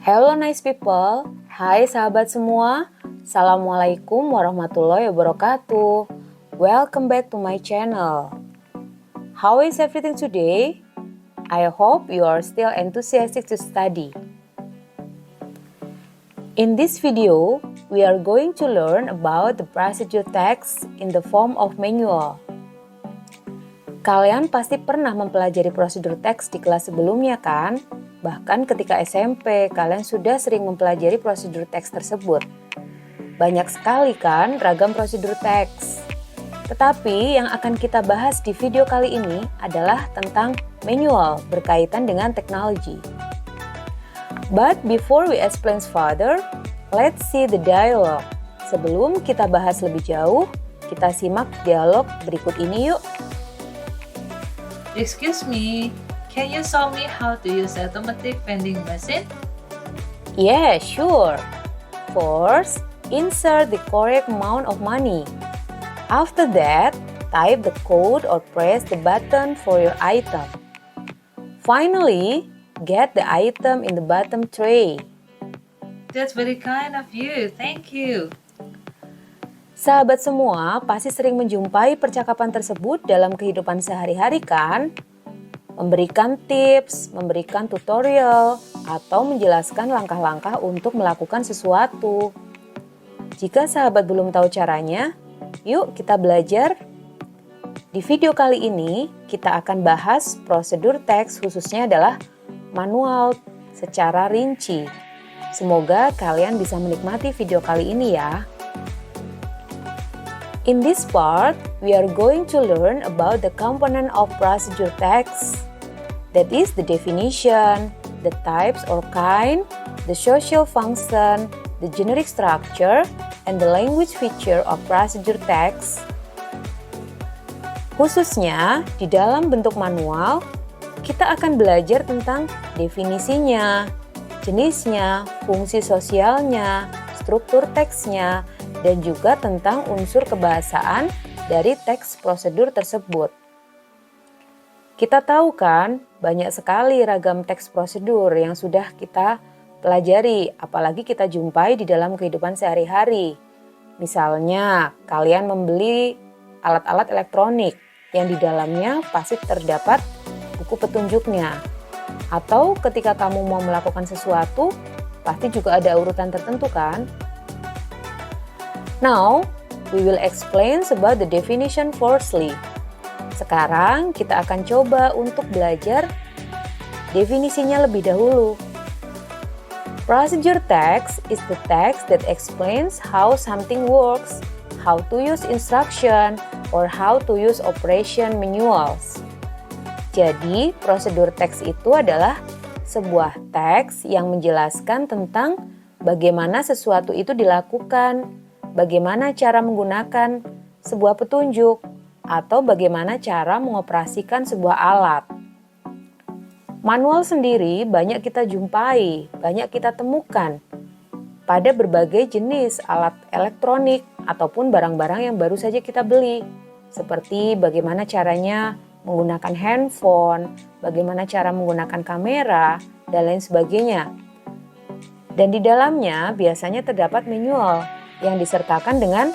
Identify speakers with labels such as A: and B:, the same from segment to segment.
A: Hello nice people, hai sahabat semua. Assalamualaikum warahmatullahi wabarakatuh. Welcome back to my channel. How is everything today? I hope you are still enthusiastic to study. In this video, we are going to learn about the procedure text in the form of manual. Kalian pasti pernah mempelajari prosedur teks di kelas sebelumnya kan? Bahkan ketika SMP, kalian sudah sering mempelajari prosedur teks tersebut. Banyak sekali kan ragam prosedur teks. Tetapi yang akan kita bahas di video kali ini adalah tentang manual berkaitan dengan teknologi. But before we explain further, let's see the dialogue. Sebelum kita bahas lebih jauh, kita simak dialog berikut ini yuk.
B: Excuse me, can you show me how to use automatic vending machine?
A: Yeah, sure. First, insert the correct amount of money. After that, type the code or press the button for your item. Finally, get the item in the bottom tray.
B: That's very kind of you, thank you.
A: Sahabat semua pasti sering menjumpai percakapan tersebut dalam kehidupan sehari-hari kan? Memberikan tips, memberikan tutorial, atau menjelaskan langkah-langkah untuk melakukan sesuatu. Jika sahabat belum tahu caranya, yuk kita belajar. Di video kali ini, kita akan bahas prosedur teks khususnya adalah manual secara rinci. Semoga kalian bisa menikmati video kali ini ya. In this part, we are going to learn about the component of procedure text. That is the definition, the types or kind, the social function, the generic structure, and the language feature of procedure text. Khususnya di dalam bentuk manual, kita akan belajar tentang definisinya, jenisnya, fungsi sosialnya, struktur teksnya, dan juga tentang unsur kebahasaan dari teks prosedur tersebut. Kita tahu kan, banyak sekali ragam teks prosedur yang sudah kita pelajari, apalagi kita jumpai di dalam kehidupan sehari-hari. Misalnya, kalian membeli alat-alat elektronik yang di dalamnya pasti terdapat buku petunjuknya. Atau ketika kamu mau melakukan sesuatu, pasti juga ada urutan tertentu kan? Now, we will explain about the definition firstly. Sekarang kita akan coba untuk belajar definisinya lebih dahulu. Procedure text is the text that explains how something works, how to use instruction, or how to use operation manuals. Jadi, prosedur teks itu adalah sebuah teks yang menjelaskan tentang bagaimana sesuatu itu dilakukan, bagaimana cara menggunakan sebuah petunjuk, atau bagaimana cara mengoperasikan sebuah alat. Manual sendiri banyak kita jumpai, banyak kita temukan pada berbagai jenis alat elektronik ataupun barang-barang yang baru saja kita beli, seperti bagaimana caranya menggunakan handphone, bagaimana cara menggunakan kamera, dan lain sebagainya. Dan di dalamnya biasanya terdapat manual yang disertakan dengan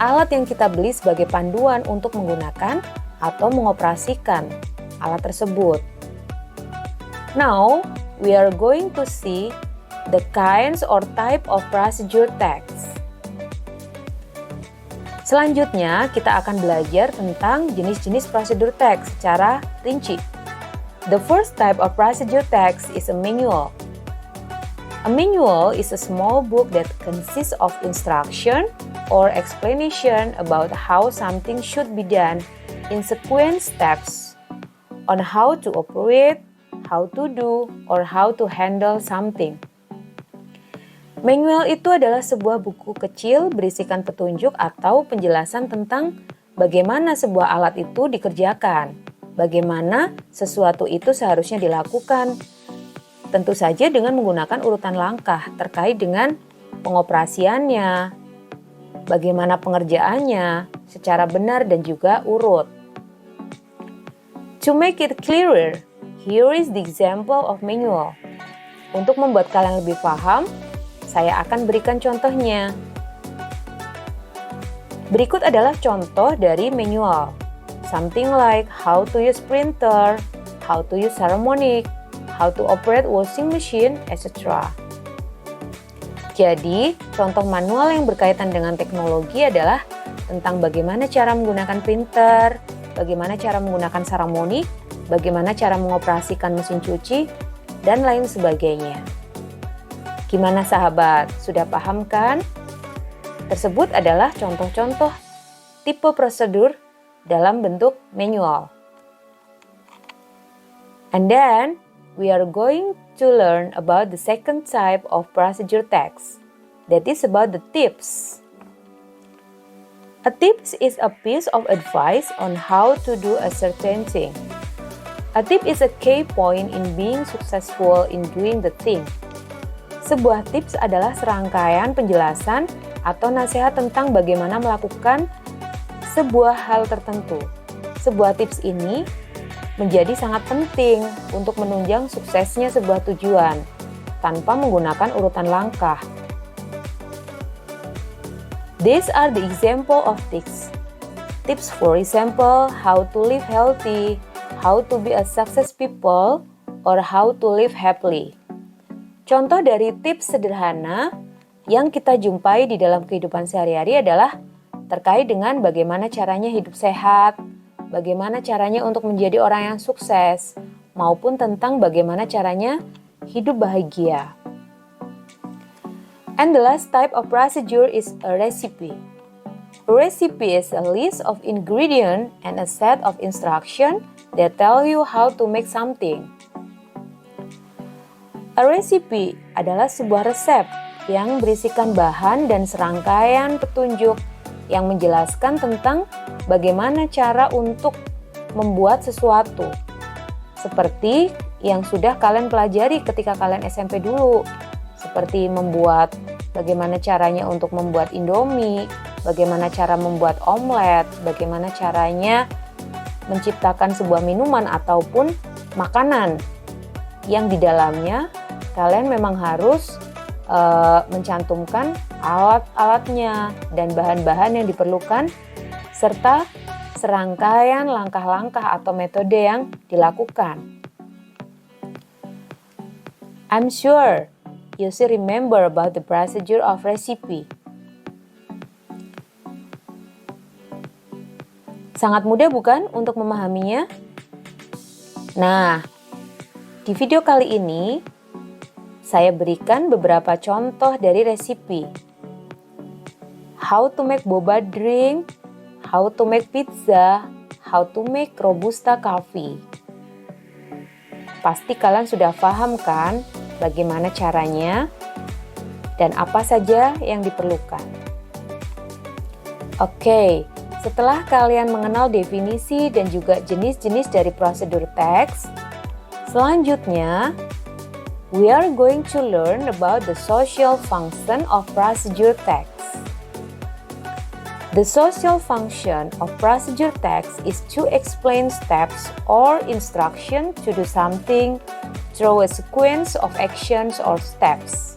A: alat yang kita beli sebagai panduan untuk menggunakan atau mengoperasikan alat tersebut. Now, we are going to see the kinds or type of procedure text. Selanjutnya, kita akan belajar tentang jenis-jenis prosedur teks secara rinci. The first type of procedure text is a manual. A manual is a small book that consists of instruction or explanation about how something should be done in sequence steps on how to operate, how to do, or how to handle something. Manual itu adalah sebuah buku kecil berisikan petunjuk atau penjelasan tentang bagaimana sebuah alat itu dikerjakan, bagaimana sesuatu itu seharusnya dilakukan, tentu saja dengan menggunakan urutan langkah terkait dengan pengoperasiannya, bagaimana pengerjaannya secara benar dan juga urut. To make it clearer, here is the example of manual. Untuk membuat kalian lebih paham, saya akan berikan contohnya. Berikut adalah contoh dari manual. Something like how to use printer, how to use harmonic, how to operate washing machine, etc. Jadi, contoh manual yang berkaitan dengan teknologi adalah tentang bagaimana cara menggunakan printer, bagaimana cara menggunakan harmonic, bagaimana cara mengoperasikan mesin cuci, dan lain sebagainya. Gimana sahabat, sudah paham kan? Tersebut adalah contoh-contoh tipe prosedur dalam bentuk manual. And then, we are going to learn about the second type of procedure text. That is about the tips. A tips is a piece of advice on how to do a certain thing. A tip is a key point in being successful in doing the thing. Sebuah tips adalah serangkaian penjelasan atau nasihat tentang bagaimana melakukan sebuah hal tertentu. Sebuah tips ini menjadi sangat penting untuk menunjang suksesnya sebuah tujuan tanpa menggunakan urutan langkah. These are the example of tips. Tips for example, how to live healthy, how to be a success people, or how to live happily. Contoh dari tips sederhana yang kita jumpai di dalam kehidupan sehari-hari adalah terkait dengan bagaimana caranya hidup sehat, bagaimana caranya untuk menjadi orang yang sukses, maupun tentang bagaimana caranya hidup bahagia. And the last type of procedure is a recipe. A recipe is a list of ingredients and a set of instructions that tell you how to make something. A recipe adalah sebuah resep yang berisikan bahan dan serangkaian petunjuk yang menjelaskan tentang bagaimana cara untuk membuat sesuatu. Seperti yang sudah kalian pelajari ketika kalian SMP dulu. Seperti bagaimana caranya untuk membuat Indomie, bagaimana cara membuat omelet, bagaimana caranya menciptakan sebuah minuman ataupun makanan yang di dalamnya kalian memang harus mencantumkan alat-alatnya dan bahan-bahan yang diperlukan serta serangkaian langkah-langkah atau metode yang dilakukan. I'm sure you still remember about the procedure of recipe. Sangat mudah bukan untuk memahaminya? Nah, di video kali ini saya berikan beberapa contoh dari resipi. How to make boba drink, how to make pizza, how to make robusta coffee. Pasti kalian sudah paham kan bagaimana caranya dan apa saja yang diperlukan. Oke, setelah kalian mengenal definisi dan juga jenis-jenis dari prosedur teks, selanjutnya we are going to learn about the social function of procedure text. The social function of procedure text is to explain steps or instruction to do something through a sequence of actions or steps.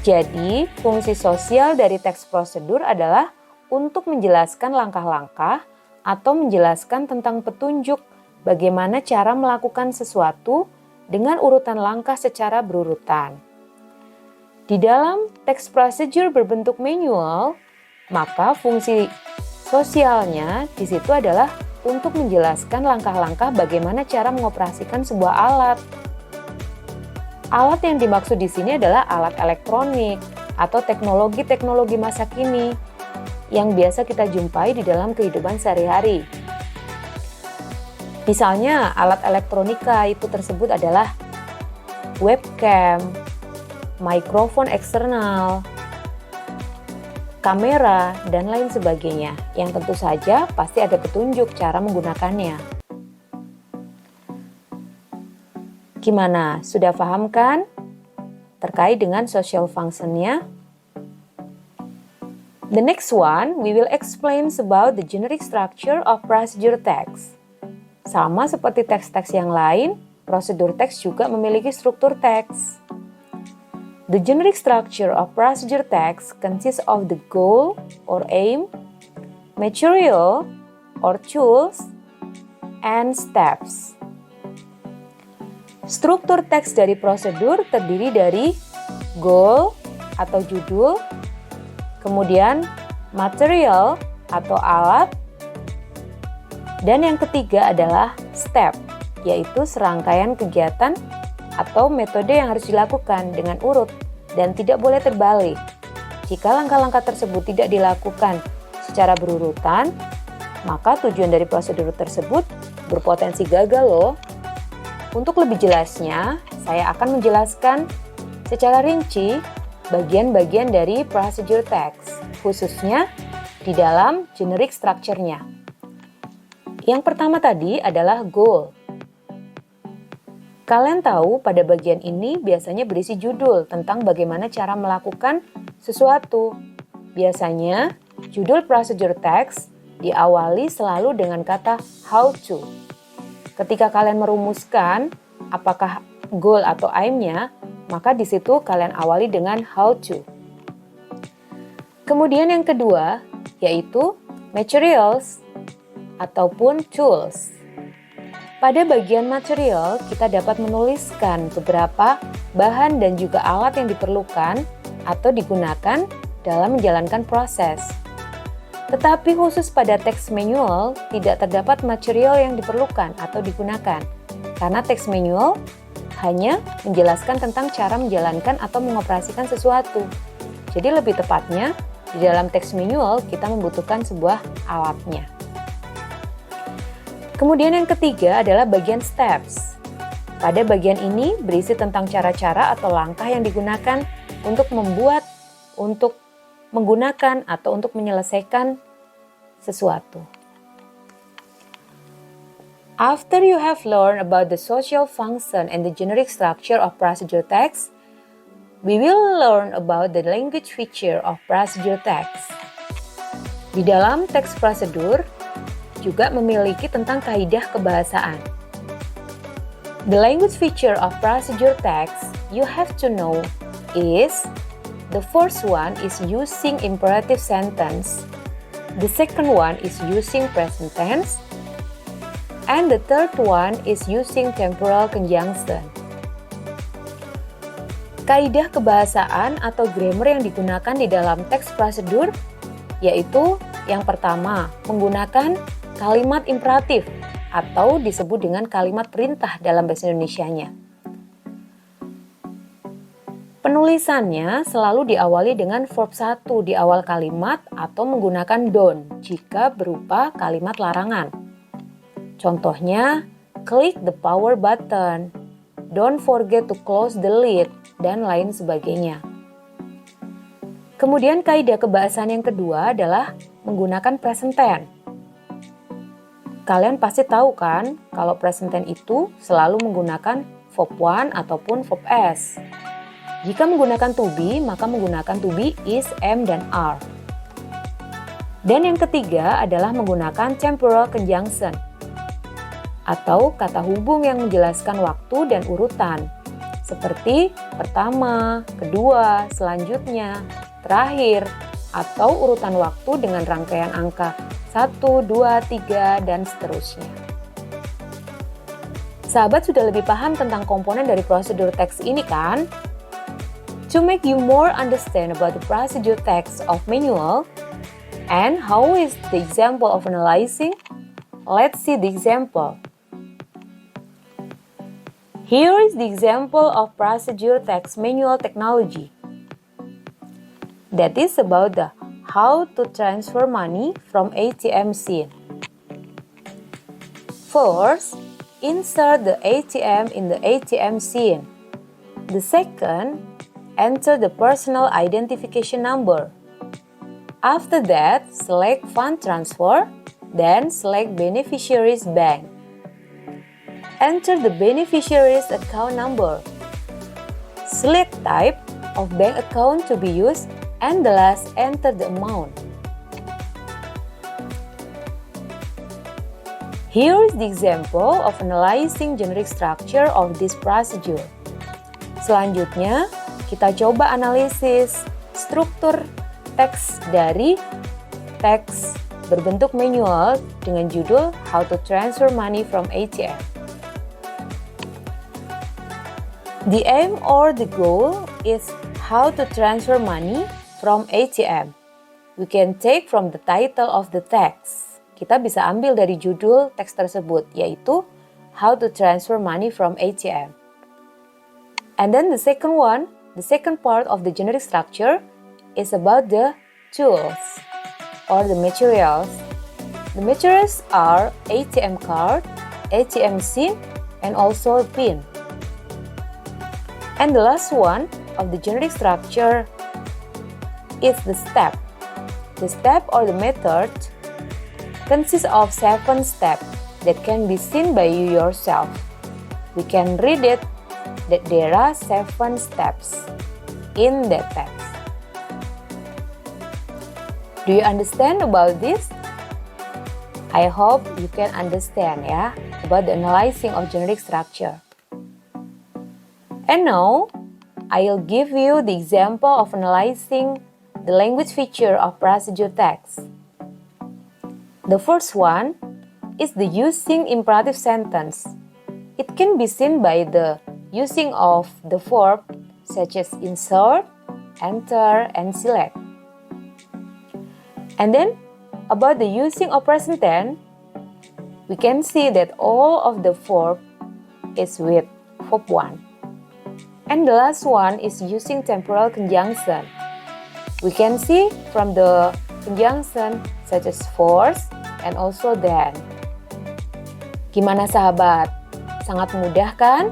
A: Jadi, fungsi sosial dari teks prosedur adalah untuk menjelaskan langkah-langkah atau menjelaskan tentang petunjuk bagaimana cara melakukan sesuatu dengan urutan langkah secara berurutan. Di dalam teks procedure berbentuk manual, maka fungsi sosialnya di situ adalah untuk menjelaskan langkah-langkah bagaimana cara mengoperasikan sebuah alat. Alat yang dimaksud di sini adalah alat elektronik atau teknologi-teknologi masa kini yang biasa kita jumpai di dalam kehidupan sehari-hari. Misalnya alat elektronika itu tersebut adalah webcam, mikrofon eksternal, kamera, dan lain sebagainya yang tentu saja pasti ada petunjuk cara menggunakannya. Gimana? Sudah paham kan? Terkait dengan social function-nya? The next one, we will explain about the generic structure of procedure text. Sama seperti teks-teks yang lain, prosedur teks juga memiliki struktur teks. The generic structure of procedure text consists of the goal or aim, material or tools, and steps. Struktur teks dari prosedur terdiri dari goal atau judul, kemudian material atau alat, dan yang ketiga adalah step, yaitu serangkaian kegiatan atau metode yang harus dilakukan dengan urut dan tidak boleh terbalik. Jika langkah-langkah tersebut tidak dilakukan secara berurutan, maka tujuan dari prosedur tersebut berpotensi gagal loh. Untuk lebih jelasnya, saya akan menjelaskan secara rinci bagian-bagian dari procedure text, khususnya di dalam generic structure-nya. Yang pertama tadi adalah goal. Kalian tahu pada bagian ini biasanya berisi judul tentang bagaimana cara melakukan sesuatu. Biasanya, judul procedure text diawali selalu dengan kata how to. Ketika kalian merumuskan apakah goal atau aim-nya, maka di situ kalian awali dengan how to. Kemudian yang kedua, yaitu materials ataupun tools. Pada bagian material, kita dapat menuliskan beberapa bahan dan juga alat yang diperlukan atau digunakan dalam menjalankan proses. Tetapi khusus pada teks manual, tidak terdapat material yang diperlukan atau digunakan, karena teks manual hanya menjelaskan tentang cara menjalankan atau mengoperasikan sesuatu. Jadi lebih tepatnya, di dalam teks manual kita membutuhkan sebuah alatnya. Kemudian yang ketiga adalah bagian steps. Pada bagian ini berisi tentang cara-cara atau langkah yang digunakan untuk menggunakan atau untuk menyelesaikan sesuatu. After you have learned about the social function and the generic structure of procedure text, we will learn about the language feature of procedure text. Di dalam teks prosedur juga memiliki tentang kaidah kebahasaan. The language feature of procedure text you have to know is: the first one is using imperative sentence, the second one is using present tense, and the third one is using temporal conjunction. Kaidah kebahasaan atau grammar yang digunakan di dalam teks prosedur yaitu yang pertama, menggunakan kalimat imperatif atau disebut dengan kalimat perintah dalam bahasa Indonesianya. Penulisannya selalu diawali dengan verb 1 di awal kalimat atau menggunakan don't jika berupa kalimat larangan. Contohnya, click the power button, don't forget to close the lid, dan lain sebagainya. Kemudian kaidah kebahasaan yang kedua adalah menggunakan present tense. Kalian pasti tahu kan kalau present tense itu selalu menggunakan verb 1 ataupun verb s. Jika menggunakan to be, maka menggunakan to be is, am, dan are. Dan yang ketiga adalah menggunakan temporal conjunction atau kata hubung yang menjelaskan waktu dan urutan. Seperti pertama, kedua, selanjutnya, terakhir, atau urutan waktu dengan rangkaian angka 1, 2, 3, dan seterusnya. Sahabat sudah lebih paham tentang komponen dari prosedur teks ini kan? To make you more understand about the procedure text of manual and how is the example of analyzing, let's see the example. Here is the example of procedure text manual technology. That is about the how to transfer money from ATM machine. First, insert the ATM in the ATM machine. The second, enter the personal identification number. After that, select fund transfer, then select beneficiary's bank. Enter the beneficiary's account number. Select type of bank account to be used and the last enter the amount. Here is the example of analyzing generic structure of this procedure. Selanjutnya, kita coba analisis struktur teks dari teks berbentuk manual dengan judul How to Transfer Money from ATM. The aim or the goal is how to transfer money from ATM. We can take from the title of the text. Kita bisa ambil dari judul teks tersebut, yaitu How to Transfer Money from ATM. And then the second part of the generic structure is about the tools or the materials. The materials are ATM card, ATM SIM, and also PIN. And the last one of the generic structure is the step. The step or the method consists of 7 steps that can be seen by you yourself. We can read it that there are 7 steps in that text. Do you understand about this? I hope you can understand about the analyzing of generic structure. And now, I'll give you the example of analyzing the language feature of procedure text. The first one is the using imperative sentence. It can be seen by the using of the verb such as insert, enter, and select. And then, about the using of present tense, we can see that all of the verb is with verb 1. And the last one is using temporal conjunction. We can see from the conjunction such as force and also then. Gimana sahabat? Sangat mudah kan?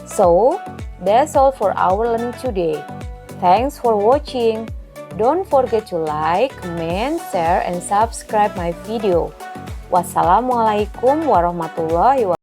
A: So, that's all for our learning today. Thanks for watching. Don't forget to like, comment, share, and subscribe my video. Wassalamualaikum warahmatullahi wabarakatuh.